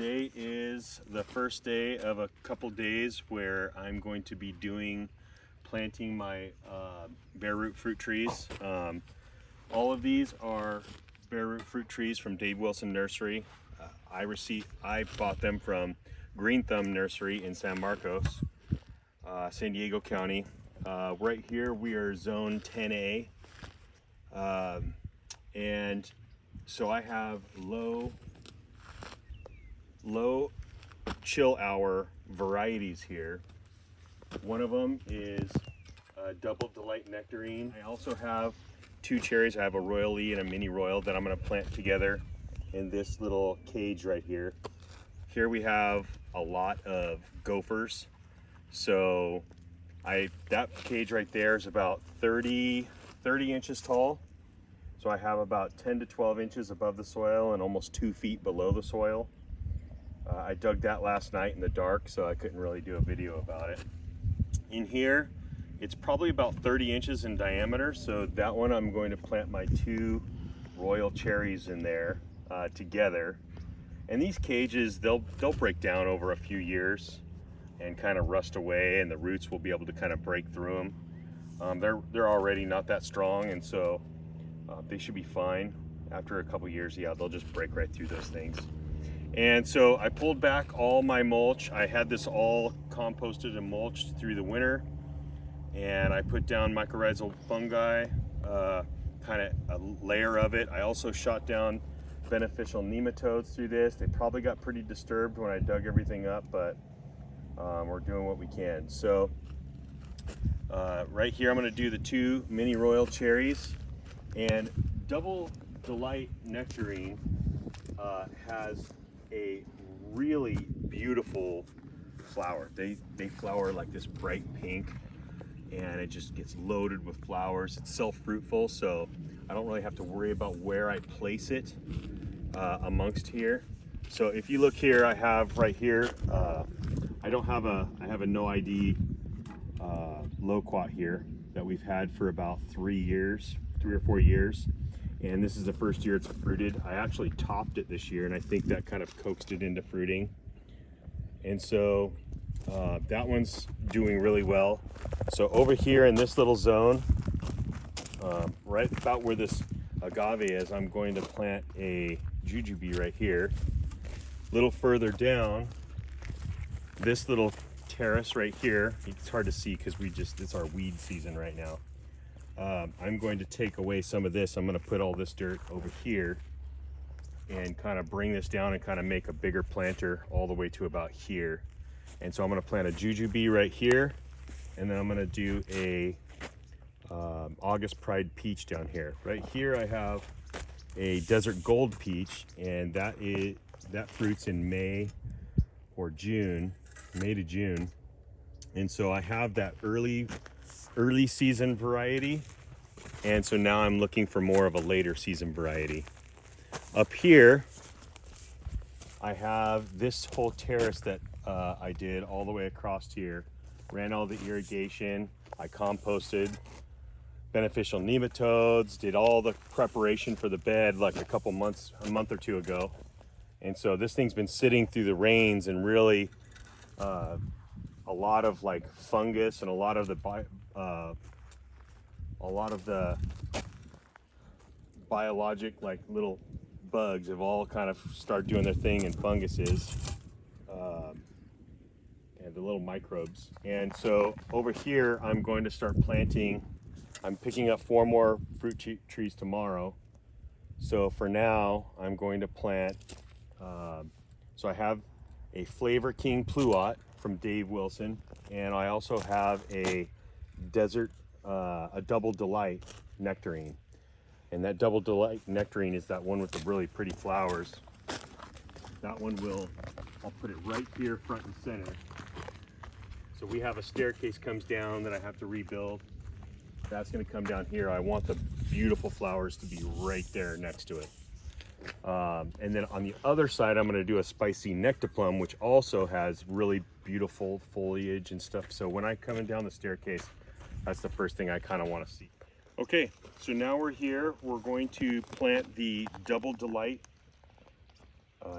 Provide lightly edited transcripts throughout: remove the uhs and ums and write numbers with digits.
Today is the first day of a couple days where I'm going to be planting my bare root fruit trees. All of these are bare root fruit trees from Dave Wilson Nursery. I bought them from Green Thumb Nursery in San Marcos, San Diego County. Right here we are zone 10A, and so I have low chill hour varieties here. One of them is a Double Delight Nectarine. I also have two cherries. I have a Royally and a Mini Royal that I'm going to plant together in this little cage right here. Here we have a lot of gophers. So that cage right there is about 30 inches tall. So I have about 10 to 12 inches above the soil and almost 2 feet below the soil. I dug that last night in the dark, so I couldn't really do a video about it. In here, it's probably about 30 inches in diameter. So that one I'm going to plant my two royal cherries in there together. And these cages, they'll break down over a few years and kind of rust away, and the roots will be able to kind of break through them. They're already not that strong, and so they should be fine. After a couple years, yeah, they'll just break right through those things. And so I pulled back all my mulch. I had this all composted and mulched through the winter, and I put down mycorrhizal fungi, kind of a layer of it. I also shot down beneficial nematodes through this. They probably got pretty disturbed when I dug everything up, but we're doing what we can. So right here I'm going to do the two Mini Royal cherries. And Double Delight Nectarine has a really beautiful flower. They flower like this bright pink, and it just gets loaded with flowers. It's self-fruitful, so I don't really have to worry about where I place it amongst here. So if you look here, I have right here, I have a no ID loquat here that we've had for about 3 or 4 years. And this is the first year it's fruited. I actually topped it this year, and I think that kind of coaxed it into fruiting. And so that one's doing really well. So over here in this little zone, right about where this agave is, I'm going to plant a jujube right here. A little further down, this little terrace right here, it's hard to see because it's our weed season right now. I'm going to take away some of this. I'm going to put all this dirt over here and kind of bring this down and kind of make a bigger planter all the way to about here. And so I'm going to plant a jujube right here, and then I'm going to do a August Pride peach down here. Right here I have a Desert Gold peach, and that fruits in May to June. And so I have that early season variety, and so now I'm looking for more of a later season variety. Up here I have this whole terrace that I did all the way across here. Ran all the irrigation, I composted beneficial nematodes, did all the preparation for the bed like a month or two ago. And so this thing's been sitting through the rains, and really a lot of like fungus and a lot of the biologic like little bugs have all kind of started doing their thing, and funguses and the little microbes. And so over here I'm going to start planting. I'm picking up 4 more fruit trees tomorrow. So for now I'm going to plant, so I have a Flavor King Pluot from Dave Wilson, and I also have a Double Delight Nectarine. And that Double Delight Nectarine is that one with the really pretty flowers. That one I'll put it right here front and center. So we have a staircase comes down that I have to rebuild. That's going to come down here. I want the beautiful flowers to be right there next to it. And then on the other side, I'm going to do a spicy nectarplum, which also has really beautiful foliage and stuff. So when I come down the staircase, that's the first thing I kind of want to see. Okay, so now we're here. We're going to plant the Double Delight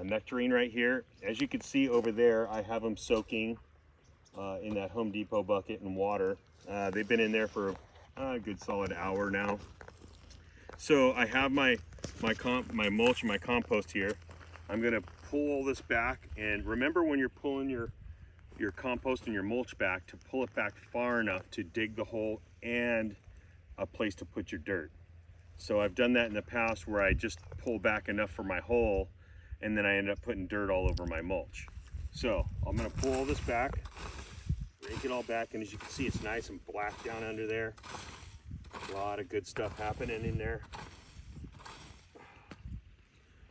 nectarine right here. As you can see over there, I have them soaking in that Home Depot bucket in water. They've been in there for a good solid hour now. So I have my mulch and my compost here. I'm gonna pull this back, and remember when you're pulling your compost and your mulch back, to pull it back far enough to dig the hole and a place to put your dirt. So I've done that in the past where I just pull back enough for my hole, and then I end up putting dirt all over my mulch. So I'm gonna pull all this back, rake it all back, and as you can see, it's nice and black down under there. A lot of good stuff happening in there.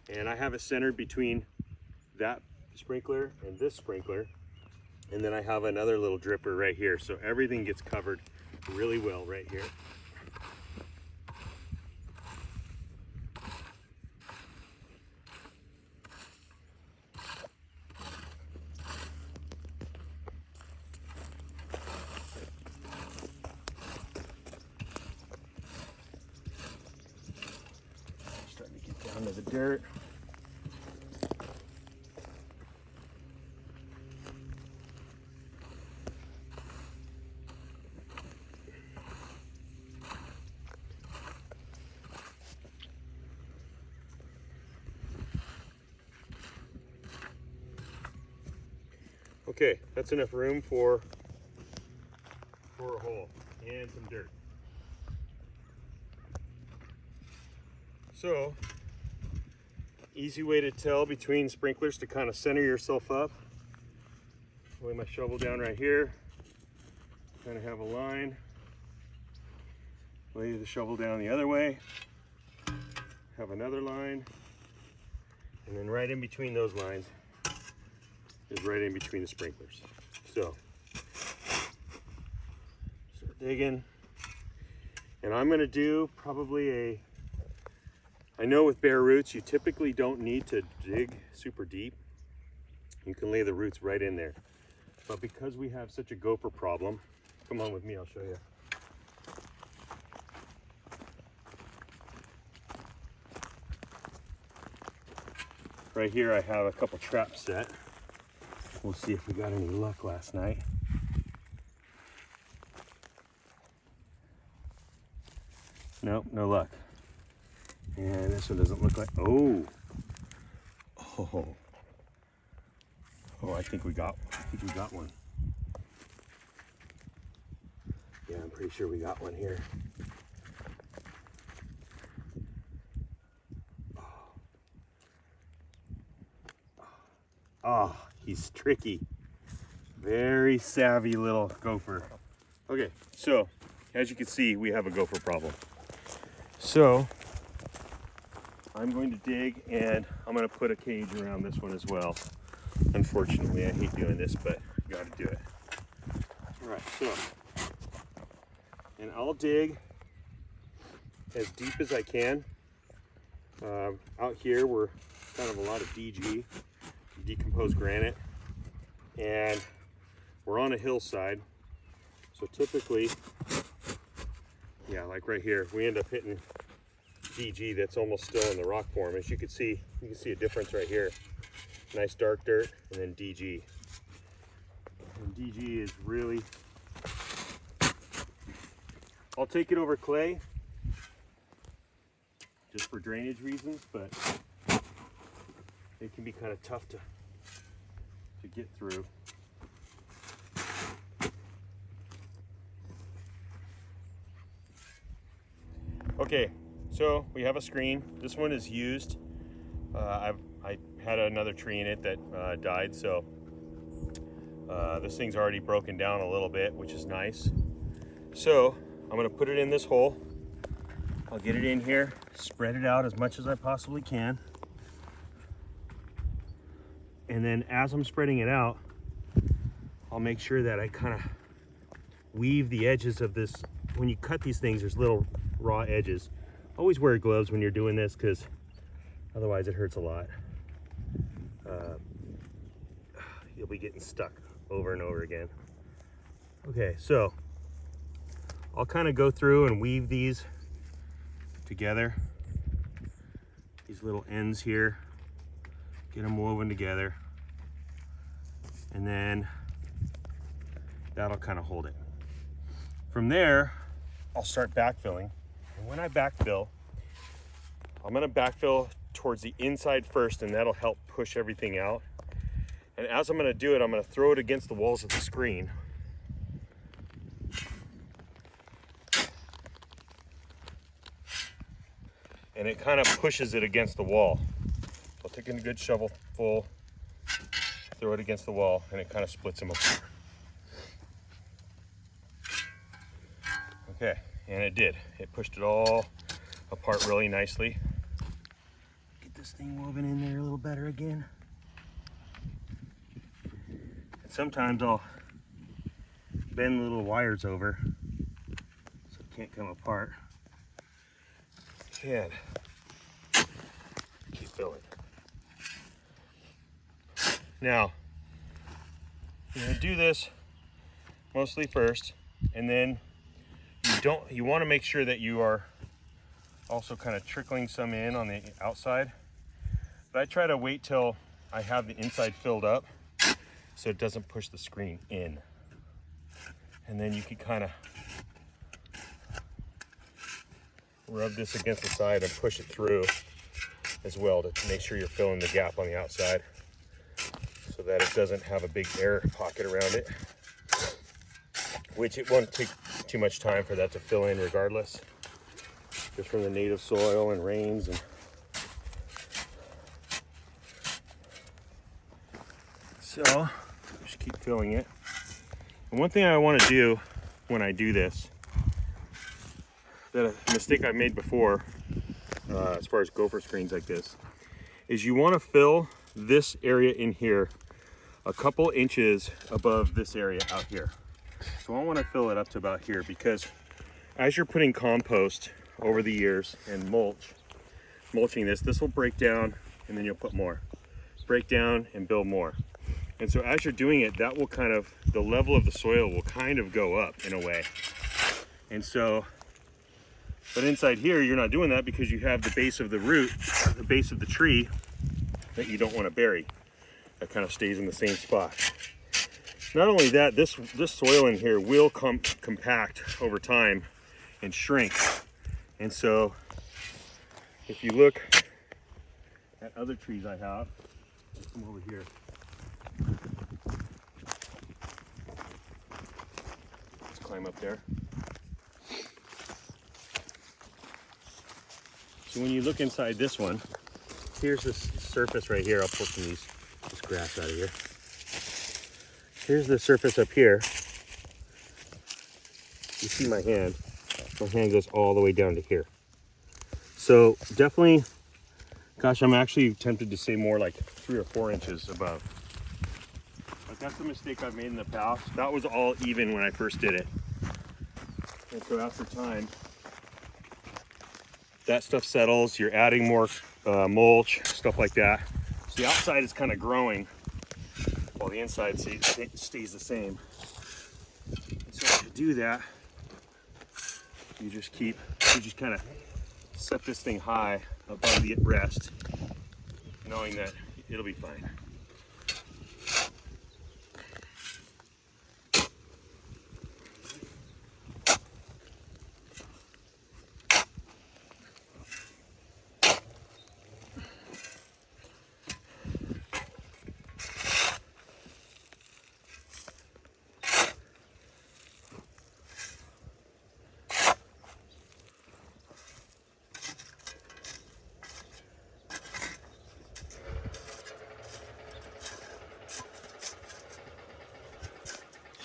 And I have it centered between that sprinkler and this sprinkler. And then I have another little dripper right here. So everything gets covered really well right here. Starting to get down to the dirt. Okay, that's enough room for a hole and some dirt. So, easy way to tell between sprinklers to kind of center yourself up. Lay my shovel down right here, kind of have a line. Lay the shovel down the other way, have another line, and then right in between those lines is right in between the sprinklers. So, start digging. And I'm gonna do probably I know with bare roots, you typically don't need to dig super deep. You can lay the roots right in there. But because we have such a gopher problem, come on with me, I'll show you. Right here, I have a couple traps set. We'll see if we got any luck last night. Nope, no luck. And this one doesn't look like, oh, I think we got one. Yeah, I'm pretty sure we got one here. Oh, he's tricky. Very savvy little gopher. Okay, so as you can see, we have a gopher problem. So I'm going to dig, and I'm going to put a cage around this one as well. Unfortunately, I hate doing this, but I got to do it. All right, so, and I'll dig as deep as I can. Out here, we're kind of a lot of DG, decomposed granite, and we're on a hillside. So typically, yeah, like right here, we end up hitting DG that's almost still in the rock form. As you can see a difference right here. Nice dark dirt, and then DG. And DG is really, I'll take it over clay just for drainage reasons, but it can be kind of tough to get through. Okay, so we have a screen. This one is used. I had another tree in it that died, so this thing's already broken down a little bit, which is nice. So I'm gonna put it in this hole. I'll get it in here, spread it out as much as I possibly can. And then as I'm spreading it out, I'll make sure that I kind of weave the edges of this. When you cut these things, there's little raw edges. Always wear gloves when you're doing this, because otherwise it hurts a lot. You'll be getting stuck over and over again. Okay, so I'll kind of go through and weave these together. These little ends here. Get them woven together. And then that'll kind of hold it. From there, I'll start backfilling. And when I backfill, I'm gonna backfill towards the inside first, and that'll help push everything out. And as I'm gonna do it, I'm gonna throw it against the walls of the screen. And it kind of pushes it against the wall. I'll take a good shovel full, throw it against the wall, and it kind of splits them apart. Okay, and it did. It pushed it all apart really nicely. Get this thing woven in there a little better again. And sometimes I'll bend the little wires over so it can't come apart. And keep filling. Now, you're gonna do this mostly first, and then you want to make sure that you are also kind of trickling some in on the outside. But I try to wait till I have the inside filled up so it doesn't push the screen in. And then you can kind of rub this against the side and push it through as well to make sure you're filling the gap on the outside so that it doesn't have a big air pocket around it, which it won't take too much time for that to fill in regardless, just from the native soil and rains. And so just keep filling it. And one thing I want to do when I do this, that a mistake I made before, as far as gopher screens like this, is you want to fill this area in here a couple inches above this area out here. So I want to fill it up to about here, because as you're putting compost over the years and mulching this will break down, and then you'll put more. Break down and build more. And so as you're doing it, that will kind of, the level of the soil will kind of go up in a way. And so, but inside here, you're not doing that because you have the base of the root, the base of the tree that you don't want to bury. That kind of stays in the same spot. Not only that, this soil in here will compact over time and shrink. And so if you look at other trees I have, come over here. Let's climb up there. So when you look inside this one, here's this surface right here. I'll pull some of this grass out of here. Here's the surface up here. You see my hand. My hand goes all the way down to here. So definitely, gosh, I'm actually tempted to say more like 3 or 4 inches above. But that's a mistake I've made in the past. That was all even when I first did it. And so after time, that stuff settles. You're adding more mulch, stuff like that. So the outside is kind of growing while the inside stays the same. And so to do that, you just kind of set this thing high above the rest, knowing that it'll be fine.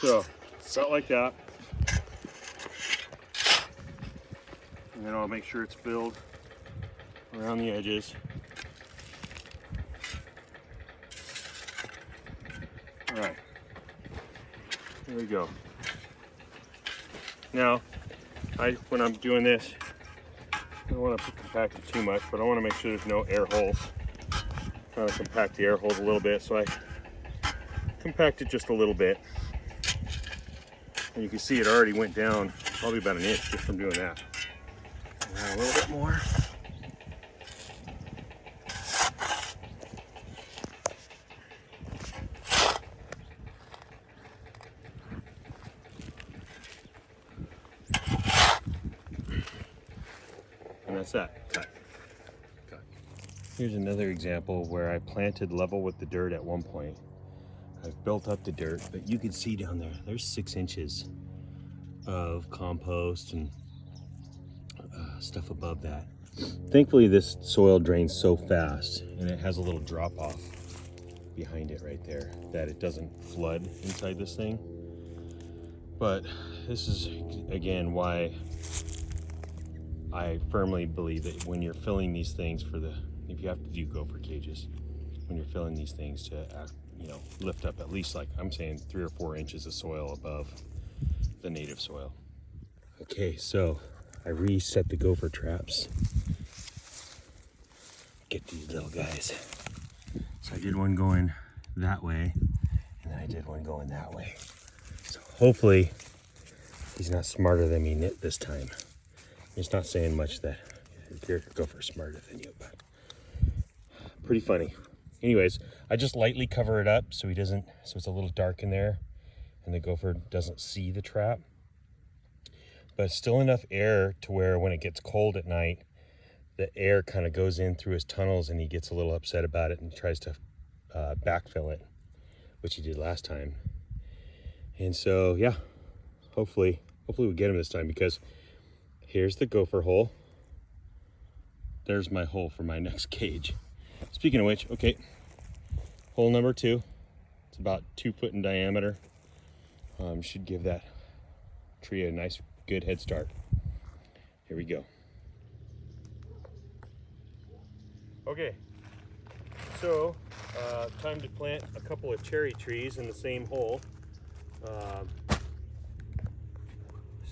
So, about like that. And then I'll make sure it's filled around the edges. All right, there we go. Now, when I'm doing this, I don't want to compact it too much, but I want to make sure there's no air holes. Trying to compact the air holes a little bit, so I compact it just a little bit. And you can see it already went down probably about 1 inch just from doing that. And a little bit more. And that's that. Cut. Cut. Here's another example where I planted level with the dirt at one point. I've built up the dirt, but you can see down there, there's 6 inches of compost and stuff above that. Thankfully, this soil drains so fast, and it has a little drop off behind it right there, that it doesn't flood inside this thing. But this is, again, why I firmly believe that when you're filling these things if you have to do gopher cages, when you're filling these things to lift up at least, like I'm saying, 3 or 4 inches of soil above the native soil. Okay, so I reset the gopher traps. Get these little guys. So I did one going that way, and then I did one going that way. So hopefully he's not smarter than me this time. It's not saying much that your gopher's smarter than you, but pretty funny. Anyways, I just lightly cover it up so it's a little dark in there and the gopher doesn't see the trap. But still enough air to where when it gets cold at night, the air kind of goes in through his tunnels and he gets a little upset about it and tries to backfill it, which he did last time. And so, yeah, hopefully we get him this time, because here's the gopher hole. There's my hole for my next cage. Speaking of which, okay, hole number 2. It's about 2 foot in diameter. Should give that tree a nice, good head start. Here we go. Okay, so time to plant a couple of cherry trees in the same hole.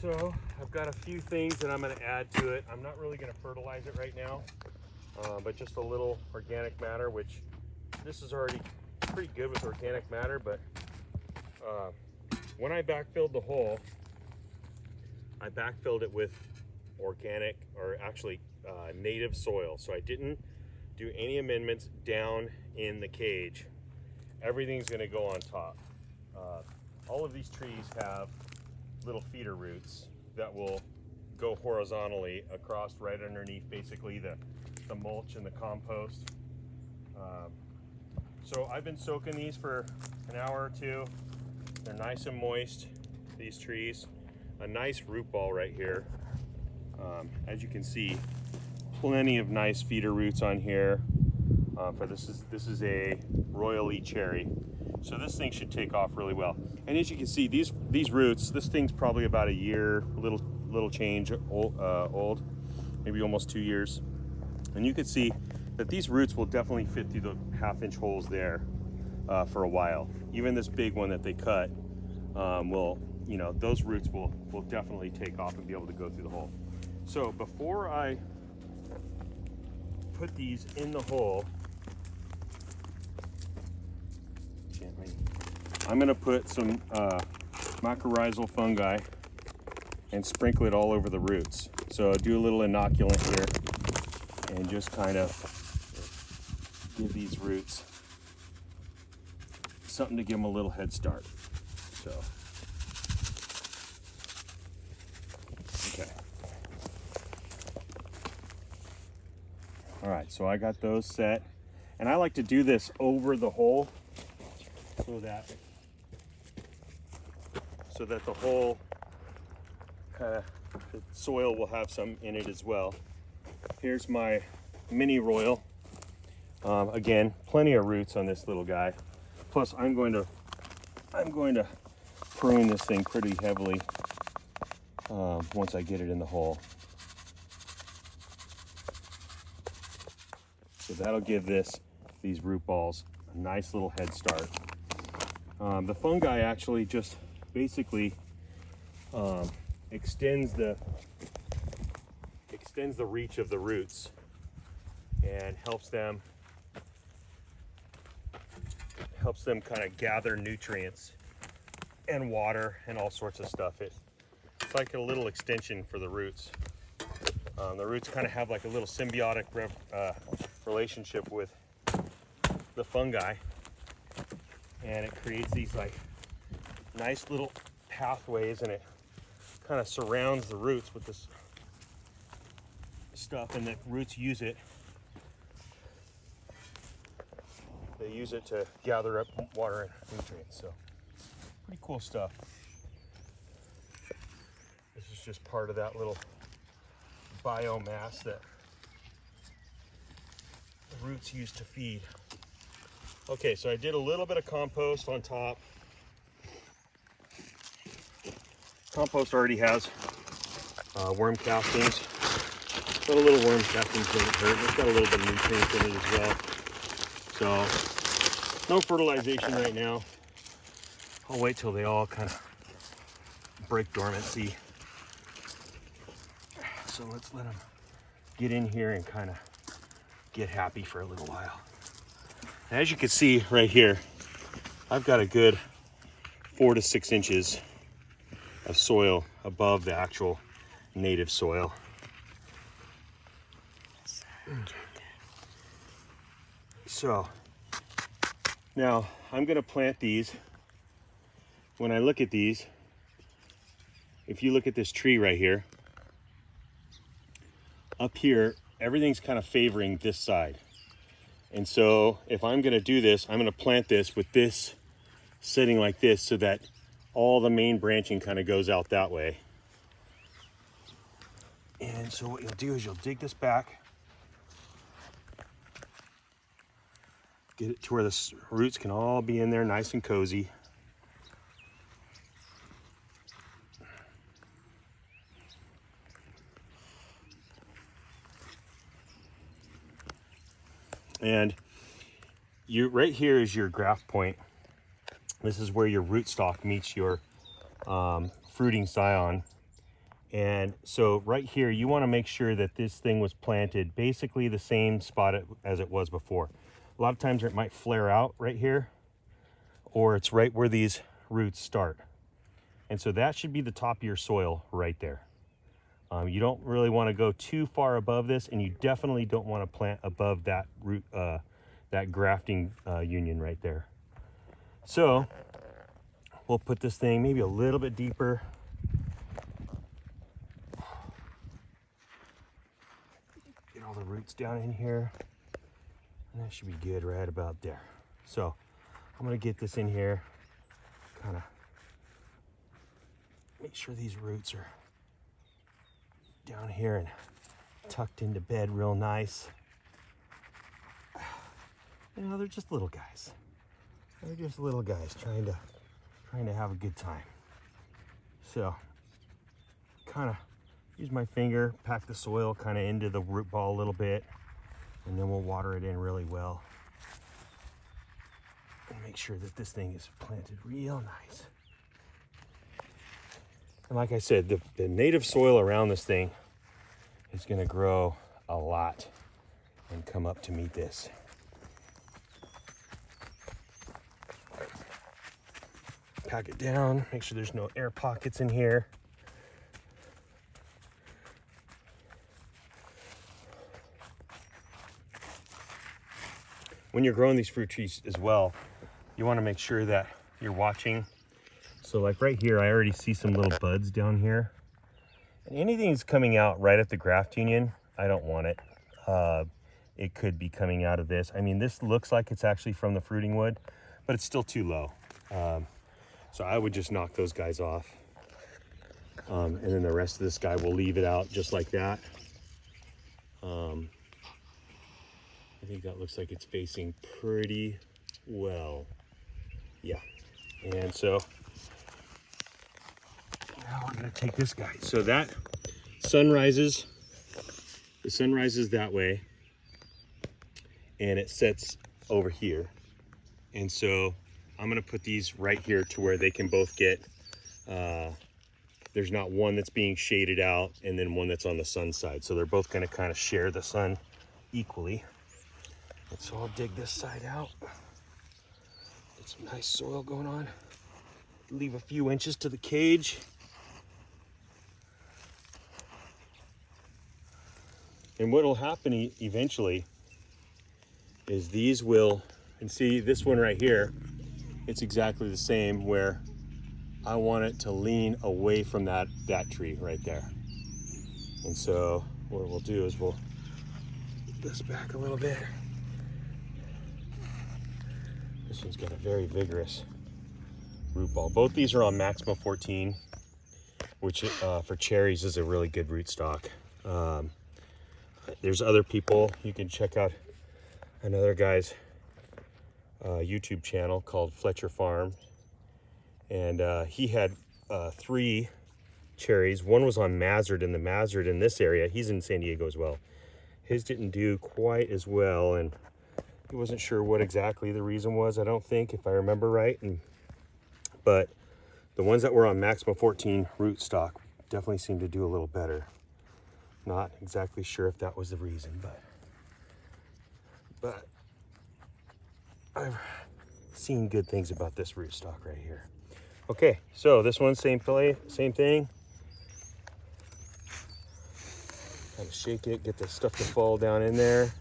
So I've got a few things that I'm going to add to it. I'm not really going to fertilize it right now, but just a little organic matter, which this is already pretty good with organic matter. But when I backfilled the hole, I backfilled it with organic, or actually native soil. So I didn't do any amendments down in the cage. Everything's going to go on top. All of these trees have little feeder roots that will go horizontally across right underneath basically the mulch and the compost. So I've been soaking these for an hour or 2. They're nice and moist, these trees. A nice root ball right here. As you can see, plenty of nice feeder roots on here. For this is a royally cherry. So this thing should take off really well. And as you can see, these roots, this thing's probably about a year, little change old, maybe almost 2 years. And you can see that these roots will definitely fit through the 1/2-inch holes there for a while. Even this big one that they cut will, those roots will definitely take off and be able to go through the hole. So before I put these in the hole, I'm going to put some mycorrhizal fungi and sprinkle it all over the roots. So do a little inoculant here and just kind of give these roots something to give them a little head start. So, okay. All right, so I got those set. And I like to do this over the hole so that the whole the soil will have some in it as well. Here's my mini royal. Again, plenty of roots on this little guy. Plus, I'm going to prune this thing pretty heavily once I get it in the hole. So that'll give these root balls a nice little head start. The fungi actually just basically extends the reach of the roots and helps them kind of gather nutrients and water and all sorts of stuff. It's like a little extension for the roots. The roots kind of have like a little symbiotic relationship with the fungi, and it creates these like nice little pathways, and it kind of surrounds the roots with this stuff, and the roots use it. They use it to gather up water and nutrients, so pretty cool stuff. This is just part of that little biomass that the roots use to feed. Okay, so I did a little bit of compost on top. Compost already has worm castings, but a little worm castings doesn't hurt. It's got a little bit of nutrients in it as well. So no fertilization right now. I'll wait till they all kind of break dormancy. So let's let them get in here and kind of get happy for a little while. And as you can see right here, I've got a good 4 to 6 inches of soil above the actual native soil. So now I'm going to plant these. When I look at these, if you look at this tree right here, up here, everything's kind of favoring this side. And so if I'm going to do this, I'm going to plant this with this sitting like this so that all the main branching kind of goes out that way. And so what you'll do is you'll dig this back, get it to where the roots can all be in there nice and cozy. And you right here is your graft point. This is where your rootstock meets your fruiting scion. And so right here, you want to make sure that this thing was planted basically the same spot as it was before. A lot of times it might flare out right here, or it's right where these roots start. And so that should be the top of your soil right there. You don't really want to go too far above this, and you definitely don't want to plant above that root, that grafting union right there. So we'll put this thing maybe a little bit deeper. Get all the roots down in here, and that should be good right about there. So I'm going to get this in here, kind of make sure these roots are down here and tucked into bed real nice. You know, they're just little guys. They're just little guys trying to have a good time. So kind of use my finger, pack the soil kind of into the root ball a little bit, and then we'll water it in really well and make sure that this thing is planted real nice. And like I said, the native soil around this thing is going to grow a lot and come up to meet this. Pack it down, make sure there's no air pockets in here. When you're growing these fruit trees as well, you want to make sure that you're watching. So like right here, I already see some little buds down here. And anything that's coming out right at the graft union, I don't want it. It could be coming out of this. I mean, this looks like it's actually from the fruiting wood, but it's still too low. So I would just knock those guys off. And then the rest of this guy, we'll leave it out just like that. I think that looks like it's facing pretty well. Yeah. And so now we're gonna take this guy. So that sun rises, the sun rises that way, and it sets over here. And so I'm gonna put these right here to where they can both get, there's not one that's being shaded out and then one that's on the sun side. So they're both gonna kind of share the sun equally. And so I'll dig this side out. Get some nice soil going on. Leave a few inches to the cage. And what will happen eventually is these will, and see this one right here, it's exactly the same where I want it to lean away from that tree right there. And so what we'll do is we'll put this back a little bit. This one's got a very vigorous root ball. Both these are on maximum 14, which for cherries is a really good rootstock. There's other people, you can check out another guy's YouTube channel called Fletcher Farm, and he had 3 cherries. One was on Mazard, and the Mazard in this area, he's in San Diego as well. His didn't do quite as well, and he wasn't sure what exactly the reason was, I don't think, if I remember right. But the ones that were on maximum 14 rootstock definitely seemed to do a little better. Not exactly sure if that was the reason, but I've seen good things about this rootstock right here. Okay, so this one, same thing. Kind of shake it, get the stuff to fall down in there.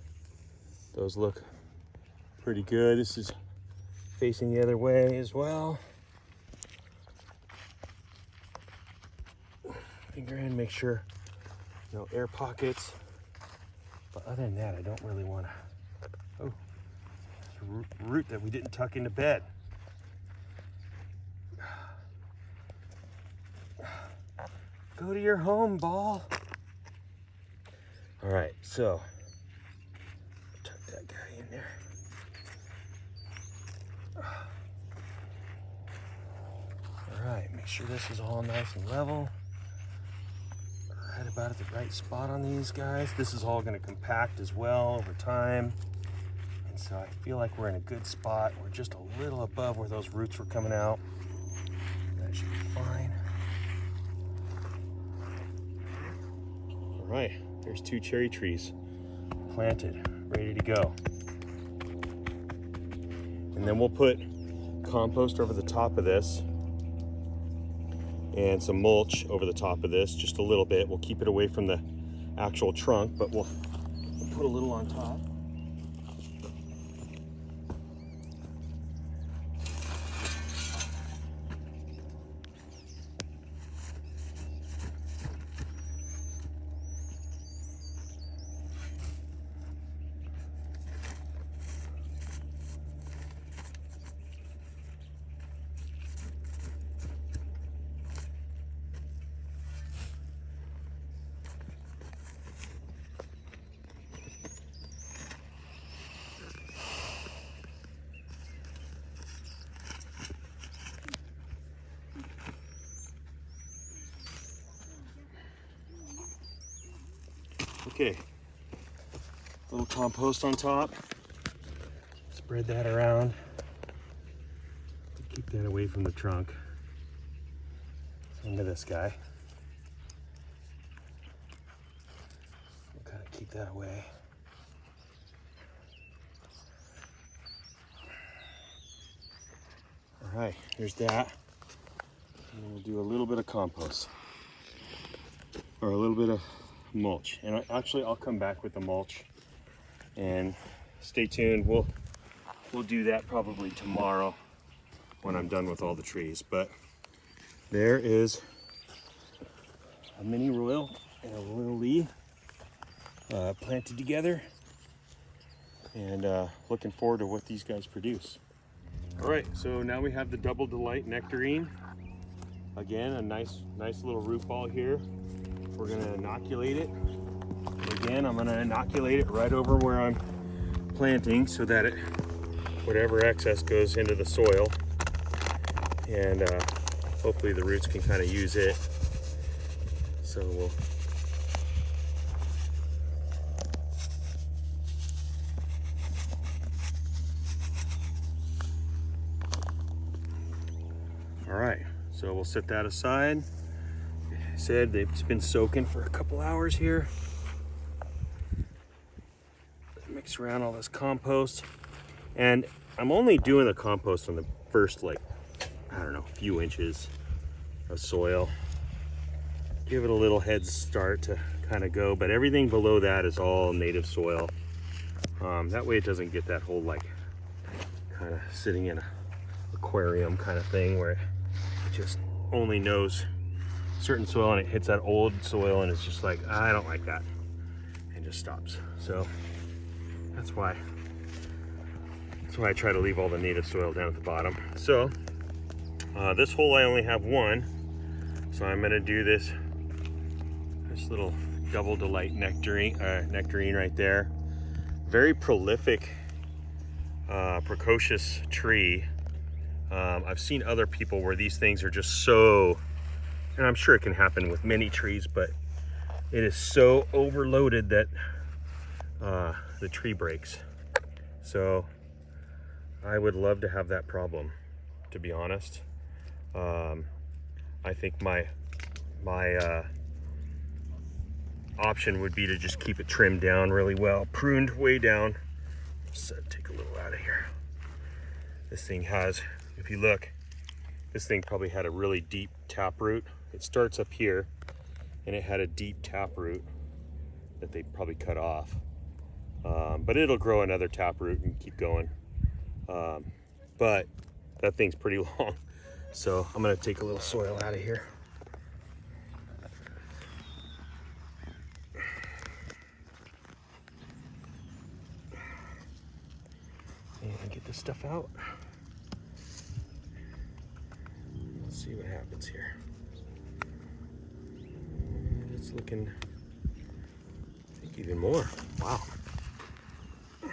Those look pretty good. This is facing the other way as well. Finger in, make sure no air pockets. But other than that, I don't really want to. Oh, there's a root that we didn't tuck into bed. Go to your home, ball. All right, so tuck that guy in there. All right, make sure this is all nice and level. Right about at the right spot on these guys. This is all going to compact as well over time. And so I feel like we're in a good spot. We're just a little above where those roots were coming out. That should be fine. All right, there's 2 cherry trees planted, ready to go. And then we'll put compost over the top of this and some mulch over the top of this, just a little bit. We'll keep it away from the actual trunk, but we'll put a little on top. Okay, little compost on top. Spread that around. Keep that away from the trunk. Into this guy. We'll kind of keep that away. All right, there's that. And we'll do a little bit of compost. Or a little bit of mulch. And actually I'll come back with the mulch, and stay tuned. We'll do that probably tomorrow when I'm done with all the trees. But there is a mini royal and a royal Lee planted together, and looking forward to what these guys produce. All right, so now we have the Double Delight Nectarine. Again, a nice little root ball here. We're gonna inoculate it. Again, I'm gonna inoculate it right over where I'm planting so that whatever excess goes into the soil, and hopefully the roots can kind of use it. So we'll all right, so we'll set that aside. Said it's been soaking for a couple hours here. Mix around all this compost, and I'm only doing the compost on the first, like, I don't know, few inches of soil. Give it a little head start to kind of go, but everything below that is all native soil. That way it doesn't get that whole like kind of sitting in an aquarium kind of thing where it just only knows certain soil and it hits that old soil and it's just like, I don't like that. and just stops. So that's why I try to leave all the native soil down at the bottom. So this hole I only have one, so I'm gonna do this little double delight nectarine right there. Very prolific, precocious tree. I've seen other people where these things are just so, and I'm sure it can happen with many trees, but it is so overloaded that the tree breaks. So I would love to have that problem, to be honest. I think my option would be to just keep it trimmed down really well, pruned way down. So take a little out of here. This thing has, if you look, this thing probably had a really deep tap root. It starts up here and it had a deep tap root that they probably cut off. But it'll grow another tap root and keep going. But that thing's pretty long. So I'm gonna take a little soil out of here. And get this stuff out. Let's see what happens here. And it's looking, I think, even more. Wow. This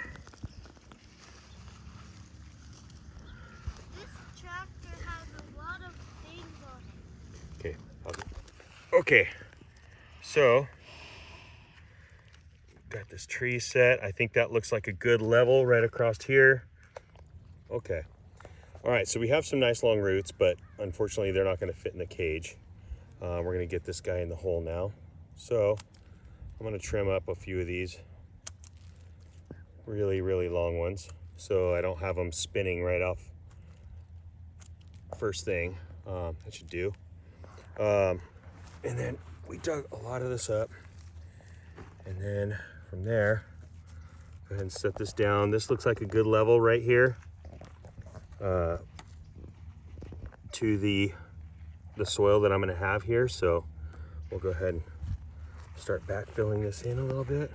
tractor has a lot of things on it. Okay. Okay. So got this tree set. I think that looks like a good level right across here. Okay. All right, so we have some nice long roots, but unfortunately they're not going to fit in the cage. We're going to get this guy in the hole now. So I'm going to trim up a few of these really, really long ones so I don't have them spinning right off first thing. That should do. And then we dug a lot of this up, and then from there, go ahead and set this down. This looks like a good level right here to the soil that I'm going to have here. So we'll go ahead and start backfilling this in a little bit.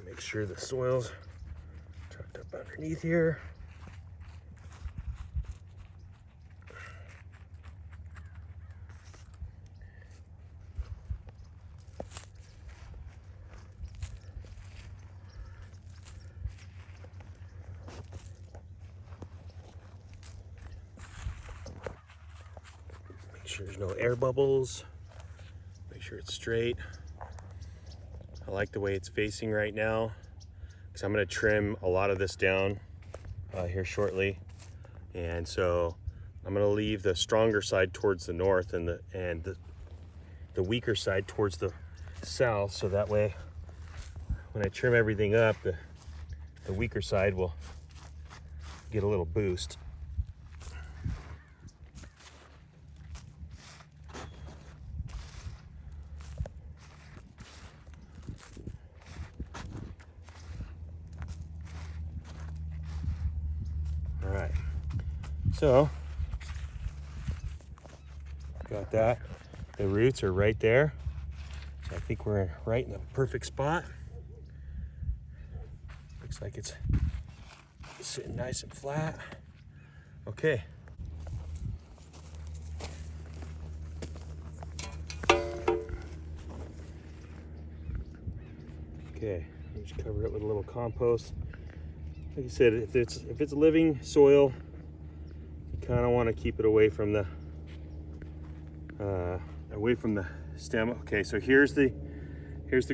Make sure the soil's tucked up underneath here. Make sure there's no air bubbles. Make sure it's straight. I like the way it's facing right now, because I'm going to trim a lot of this down here shortly, and so I'm going to leave the stronger side towards the north and the weaker side towards the south, so that way when I trim everything up, the weaker side will get a little boost. So, got that. The roots are right there. So I think we're right in the perfect spot. Looks like it's sitting nice and flat. Okay. Okay, just cover it with a little compost. Like I said, if it's living soil, kind of want to keep it away from the stem. Okay, so here's the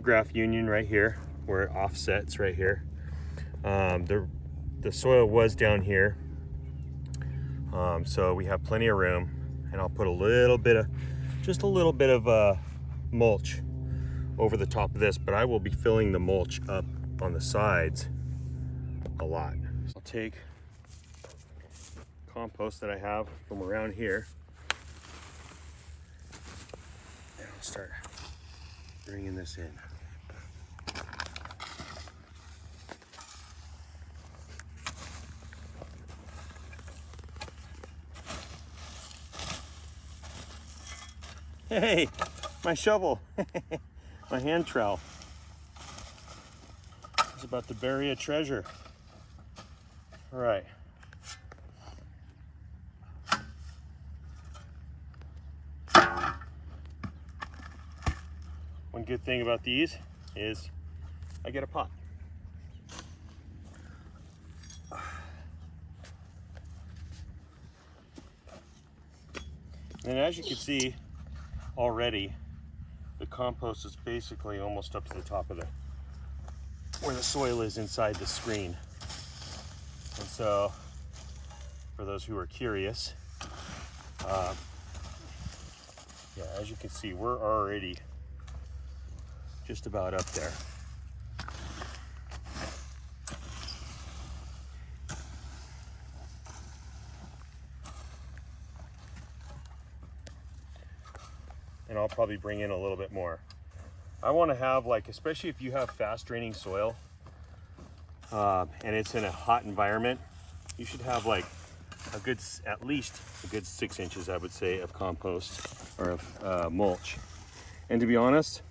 graft union right here where it offsets right here. The soil was down here, so we have plenty of room, and I'll put just a little bit of mulch over the top of this, but I will be filling the mulch up on the sides a lot. So I'll take compost that I have from around here, and I'll start bringing this in. Hey, my shovel, my hand trowel. It's about to bury a treasure. All right. One good thing about these is I get a pot. And as you can see already, the compost is basically almost up to the top of where the soil is inside the screen. And so, for those who are curious, yeah, as you can see, we're already just about up there. And I'll probably bring in a little bit more. I want to have, like, especially if you have fast draining soil and it's in a hot environment, you should have like at least a good 6 inches, I would say, of compost or of mulch. And to be honest,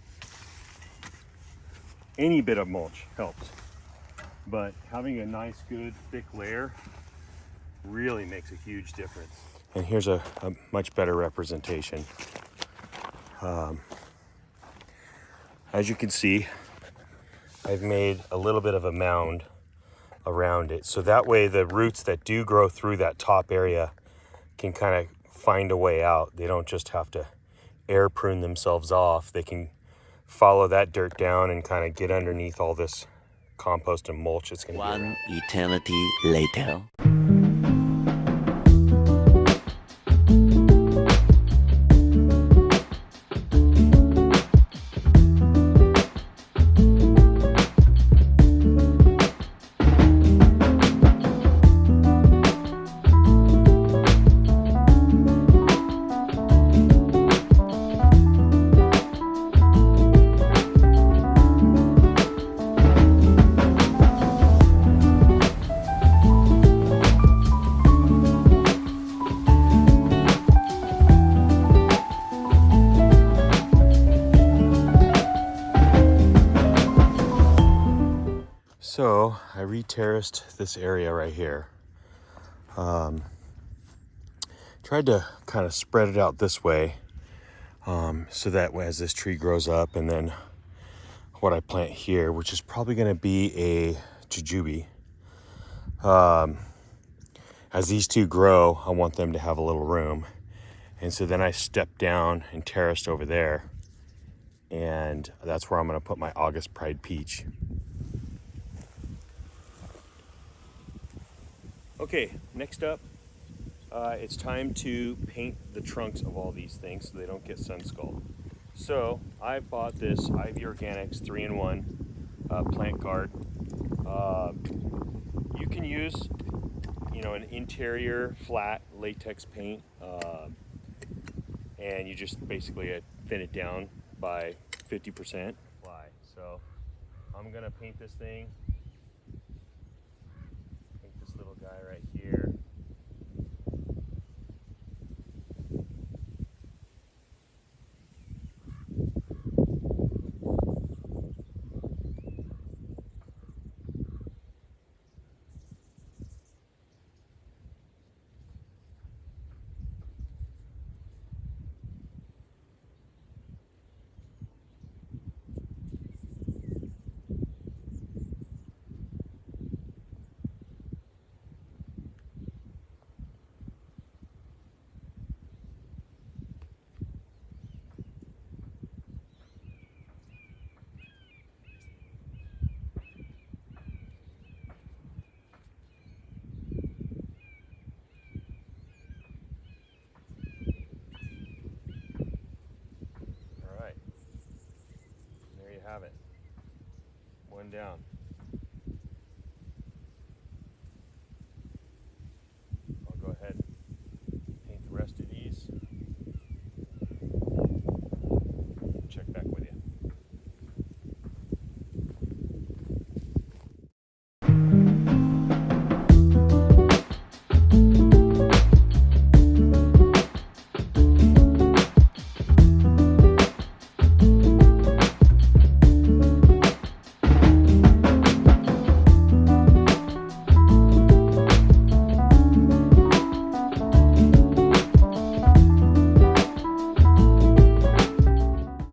any bit of mulch helps, but having a nice, good, thick layer really makes a huge difference. And here's a much better representation. As you can see, I've made a little bit of a mound around it, so that way the roots that do grow through that top area can kind of find a way out. They don't just have to air prune themselves off. They can follow that dirt down and kind of get underneath all this compost and mulch. It's going to be One eternity later. So I re-terraced this area right here. Tried to kind of spread it out this way, so that as this tree grows up, and then what I plant here, which is probably going to be a jujube. As these two grow, I want them to have a little room. And so then I stepped down and terraced over there, and that's where I'm going to put my August Pride peach. Okay, next up, it's time to paint the trunks of all these things so they don't get sun scald. So I bought this Ivy Organics 3-in-1 plant guard. You can use, an interior flat latex paint, and you just basically thin it down by 50%. So I'm gonna paint this thing. This little guy right here. Have it. One down.